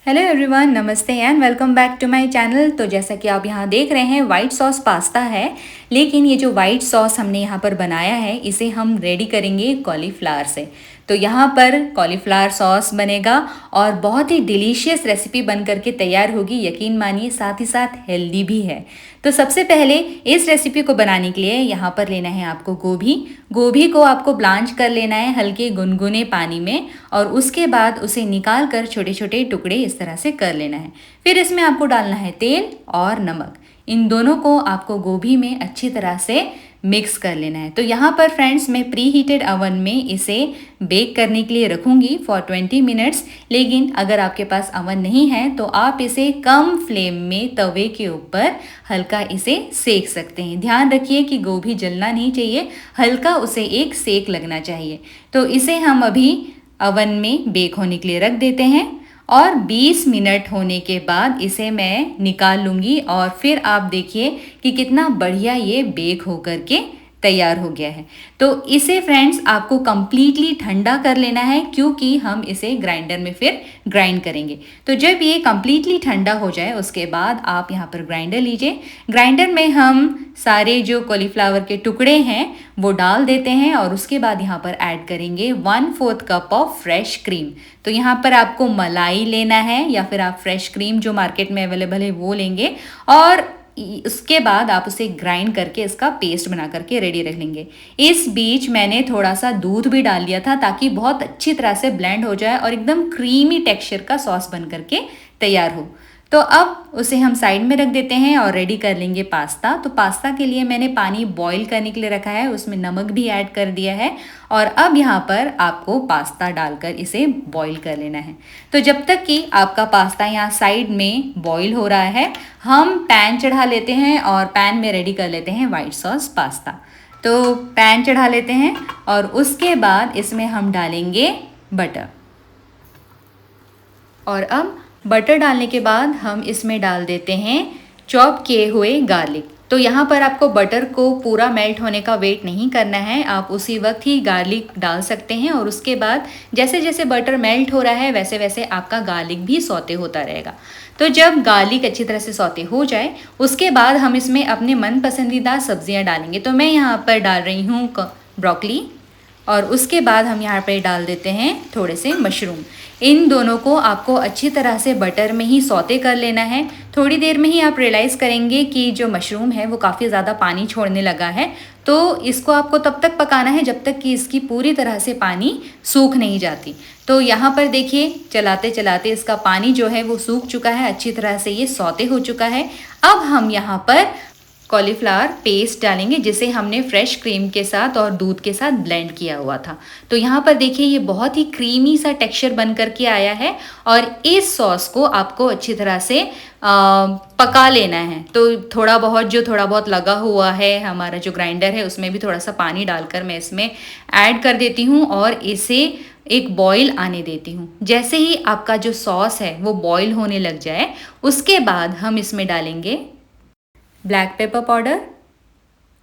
Hello everyone, नमस्ते and welcome back to my channel. तो जैसा कि आप यहाँ देख रहे हैं, वाइट सॉस पास्ता है। लेकिन ये जो वाइट सॉस हमने यहाँ पर बनाया है, इसे हम रेडी करेंगे कॉलीफ्लावर से। तो यहाँ पर कॉलीफ्लावर सॉस बनेगा और बहुत ही डिलीशियस रेसिपी बन करके तैयार होगी, यकीन मानिए। साथ ही साथ हेल्दी भी है। तो सबसे पहले इस रेसिपी को बनाने के लिए यहाँ पर लेना है आपको गोभी को आपको ब्लांच कर लेना है हल्के गुनगुने पानी में, और उसके बाद उसे निकाल कर छोटे छोटे टुकड़े इस तरह से कर लेना है। फिर इसमें आपको डालना है तेल और नमक। इन दोनों को आपको गोभी में अच्छी तरह से मिक्स कर लेना है। तो यहाँ पर फ्रेंड्स, मैं प्री हीटेड अवन में इसे बेक करने के लिए रखूँगी फॉर 20 मिनट्स। लेकिन अगर आपके पास अवन नहीं है तो आप इसे कम फ्लेम में तवे के ऊपर हल्का इसे सेक सकते हैं। ध्यान रखिए कि गोभी जलना नहीं चाहिए, हल्का उसे एक सेक लगना चाहिए। तो इसे हम अभी अवन में बेक होने के लिए रख देते हैं और 20 मिनट होने के बाद इसे मैं निकाल लूँगी। और फिर आप देखिए कि कितना बढ़िया ये बेक हो कर के तैयार हो गया है। तो इसे फ्रेंड्स आपको कंप्लीटली ठंडा कर लेना है, क्योंकि हम इसे ग्राइंडर में फिर ग्राइंड करेंगे। तो जब ये कंप्लीटली ठंडा हो जाए उसके बाद आप यहाँ पर ग्राइंडर लीजिए। ग्राइंडर में हम सारे जो कॉलीफ्लावर के टुकड़े हैं वो डाल देते हैं और उसके बाद यहाँ पर ऐड करेंगे 1/4 कप ऑफ फ्रेश क्रीम। तो यहाँ पर आपको मलाई लेना है या फिर आप फ्रेश क्रीम जो मार्केट में अवेलेबल है वो लेंगे, और उसके बाद आप उसे ग्राइंड करके इसका पेस्ट बना करके रेडी रख लेंगे। इस बीच मैंने थोड़ा सा दूध भी डाल दिया था ताकि बहुत अच्छी तरह से ब्लेंड हो जाए और एकदम क्रीमी टेक्सचर का सॉस बन करके तैयार हो। तो अब उसे हम साइड में रख देते हैं और रेडी कर लेंगे पास्ता। तो पास्ता के लिए मैंने पानी बॉईल करने के लिए रखा है, उसमें नमक भी ऐड कर दिया है और अब यहाँ पर आपको पास्ता डालकर इसे बॉईल कर लेना है। तो जब तक कि आपका पास्ता यहाँ साइड में बॉईल हो रहा है, हम पैन चढ़ा लेते हैं और पैन में रेडी कर लेते हैं वाइट सॉस पास्ता। तो पैन चढ़ा लेते हैं और उसके बाद इसमें हम डालेंगे बटर। और अब बटर डालने के बाद हम इसमें डाल देते हैं चॉप किए हुए गार्लिक। तो यहाँ पर आपको बटर को पूरा मेल्ट होने का वेट नहीं करना है, आप उसी वक्त ही गार्लिक डाल सकते हैं और उसके बाद जैसे जैसे बटर मेल्ट हो रहा है वैसे वैसे आपका गार्लिक भी सौते होता रहेगा। तो जब गार्लिक अच्छी तरह से सौते हो जाए उसके बाद हम इसमें अपने मन पसंदीदा सब्जियाँ डालेंगे। तो मैं यहाँ पर डाल रही हूँ ब्रोकली और उसके बाद हम यहाँ पर डाल देते हैं थोड़े से मशरूम। इन दोनों को आपको अच्छी तरह से बटर में ही सौते कर लेना है। थोड़ी देर में ही आप रियलाइज़ करेंगे कि जो मशरूम है वो काफ़ी ज़्यादा पानी छोड़ने लगा है। तो इसको आपको तब तक पकाना है जब तक कि इसकी पूरी तरह से पानी सूख नहीं जाती। तो यहाँ पर देखिए, चलाते चलाते इसका पानी जो है वो सूख चुका है, अच्छी तरह से ये सौते हो चुका है। अब हम यहाँ पर कॉलीफ्लावर पेस्ट डालेंगे जिसे हमने फ्रेश क्रीम के साथ और दूध के साथ ब्लेंड किया हुआ था। तो यहाँ पर देखिए ये बहुत ही क्रीमी सा टेक्सचर बन करके आया है और इस सॉस को आपको अच्छी तरह से पका लेना है। तो थोड़ा बहुत लगा हुआ है हमारा जो ग्राइंडर है उसमें भी थोड़ा सा पानी डालकर मैं इसमें ऐड कर देती हूँ और इसे एक बॉईल आने देती हूँ। जैसे ही आपका जो सॉस है वो बॉईल होने लग जाए उसके बाद हम इसमें डालेंगे ब्लैक पेपर पाउडर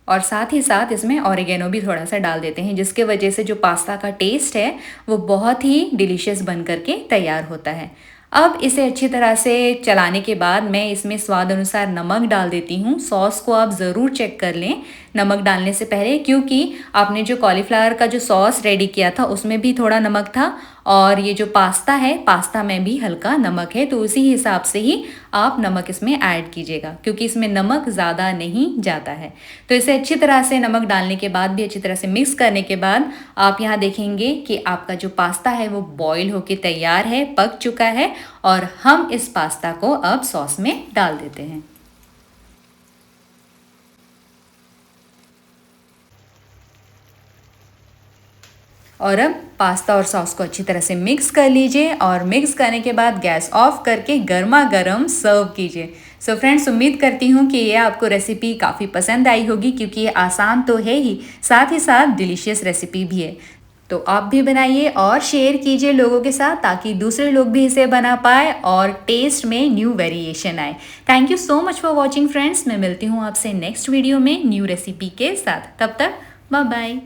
और साथ ही साथ इसमें ऑरिगेनो भी थोड़ा सा डाल देते हैं, जिसके वजह से जो पास्ता का टेस्ट है वो बहुत ही डिलीशियस बन करके तैयार होता है। अब इसे अच्छी तरह से चलाने के बाद मैं इसमें स्वाद अनुसार नमक डाल देती हूँ। सॉस को आप ज़रूर चेक कर लें नमक डालने से पहले, क्योंकि आपने जो कॉलीफ्लावर का जो सॉस रेडी किया था उसमें भी थोड़ा नमक था और ये जो पास्ता है पास्ता में भी हल्का नमक है। तो उसी हिसाब से ही आप नमक इसमें ऐड कीजिएगा, क्योंकि इसमें नमक ज़्यादा नहीं जाता है। तो इसे अच्छी तरह से नमक डालने के बाद भी अच्छी तरह से मिक्स करने के बाद आप यहाँ देखेंगे कि आपका जो पास्ता है वो बॉईल होके तैयार है, पक चुका है। और हम इस पास्ता को अब सॉस में डाल देते हैं। और अब पास्ता और सॉस को अच्छी तरह से मिक्स कर लीजिए और मिक्स करने के बाद गैस ऑफ करके गर्मा गर्म सर्व कीजिए। सो फ्रेंड्स, उम्मीद करती हूँ कि ये आपको रेसिपी काफ़ी पसंद आई होगी, क्योंकि ये आसान तो है ही, साथ ही साथ डिलीशियस रेसिपी भी है। तो आप भी बनाइए और शेयर कीजिए लोगों के साथ, ताकि दूसरे लोग भी इसे बना पाए और टेस्ट में न्यू वेरिएशन आए। Thank you so much for watching friends. मैं मिलती हूँ आपसे नेक्स्ट वीडियो में न्यू रेसिपी के साथ। तब तक बाय बाय।